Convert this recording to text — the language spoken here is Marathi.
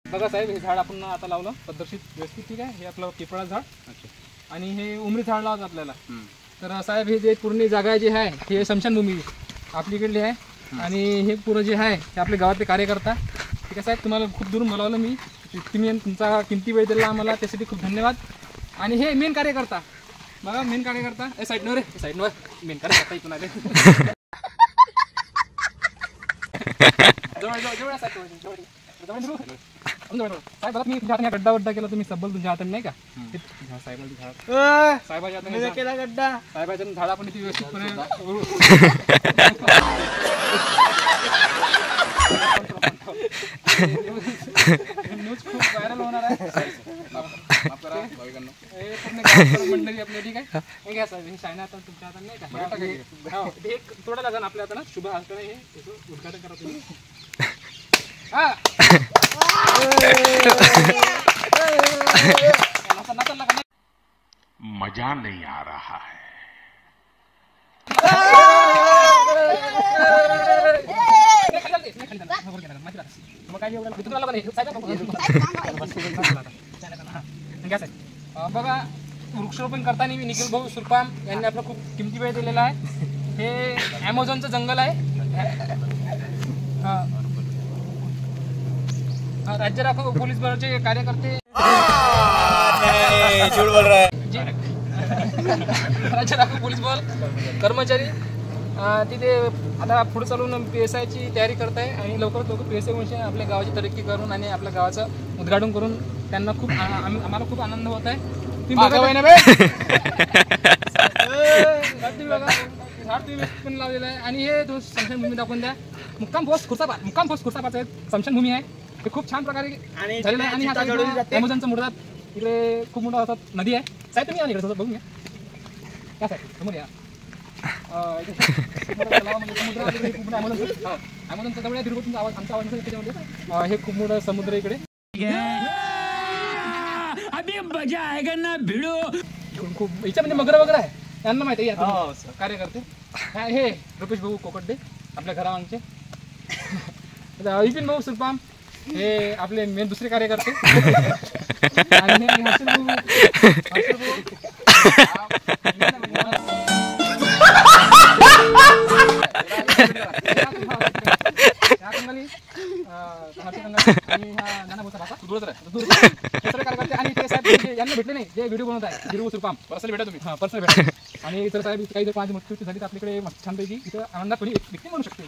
बघा साहेब, हे झाड आपण आता लावलं पद्धतशीर व्यवस्थित, ठीक आहे. हे आपलं पिपळाचं झाड आणि हे उमरी झाड लावतं आपल्याला. तर साहेब हे जे पूर्ण जागा जी आहे हे स्मशानभूमी आपलीकडली आहे. आणि हे पूर्ण जे आहे हे आपल्या गावातले कार्यकर्ता, ठीक आहे साहेब. तुम्हाला खूप दुरून बोलावलं मी, तुम्ही तुमचा किमती वेळ दिला आम्हाला, त्यासाठी खूप धन्यवाद. आणि हे मेन कार्यकर्ता बघा, मेन कार्यकर्ता साईडनं रे, साईडनं मेन कार्यकर्ता इथून आले. साहेब बघा, मी तुमच्या गड्डा वड्डा केला, तुम्ही सबल तुमच्या हाताने नाही का साहेबाच्या हाताने केला गड्डा. साहेबाच्या झाड आपण इथे व्यवस्थितपणे न्यूज खूप व्हायरल होणार आहे. मंडळी आपल्या, ठीक आहे. हे घ्या साहेब, हे शायना आता तुमच्या हाताने नाही का, हे थोडं लागेल आपल्या हाताने. शुभ हस्ताने हे उद्घाटन करा तुम्ही. मजा नहीं आ रहा है. बघा, वृक्षारोपण करताना निखिल भाऊ सुरपाम यांनी आपला खूप किमती वेळ दिलेला आहे. हे ॲमेझॉनचं जंगल आहे. राज्य राखीव पोलीस बलाचे कार्यकर्ते, राज्य राखीव पोलीस बल कर्मचारी तिथे आता पुढे चालून PSIची तयारी करत आहे. आणि लवकरात लवकर PSI म्हणजे आपल्या गावाची तरक्की करून आणि आपल्या गावाचं उद्घाटन करून त्यांना खूप आम्हाला खूप आनंद होत आहे. तुम्ही पण लावलेलं आहे. आणि हे स्मशानभूमी दाखवून द्या. मुक्काम पोस्ट खुर्सापाचं स्मशानभूमी आहे. ते खूप छान प्रकारे झालेलं आहे. आणि हा ॲमेझॉनचा मुर्दा इकडे खूप मोठा असा नदी आहे. साहेब तुम्ही या इकडे बघून घ्या. काय साहेब समोर या. ॲमेझॉनचा जवळ आहे. तुमचा आवाज, आमचा आवाज त्याच्यामध्ये. हे खूप मोठं समुद्र इकडे. मजा आएगा ना भिडो. खूप याच्यामध्ये मगर वगैरे आहे, यांना माहिती आहे कार्यकर्ते. हे रुपेश भाऊ कोकडे आपल्या घरामागचे. विपिन भाऊ सुरपाम हे आपले मेन दुसरे कार्यकर्ते. आणि हे हर्षल भाऊ आणि हा नाना भाऊचा भाषा दूरच आहे. दुसरे कार्यकर्ते आणि ते साहेब यांना भेटले नाही, जे व्हिडिओ बनवत आहे गिरवू सुरपाम. पर्सनल भेटा तुम्ही. पर्सनल भेटा. आणि इतर साहेब काही जर 5 मृत्यूची झाली तर आपल्याकडे छानपैकी इथं आनंदात कोणी व्यक्ती म्हणू शकते.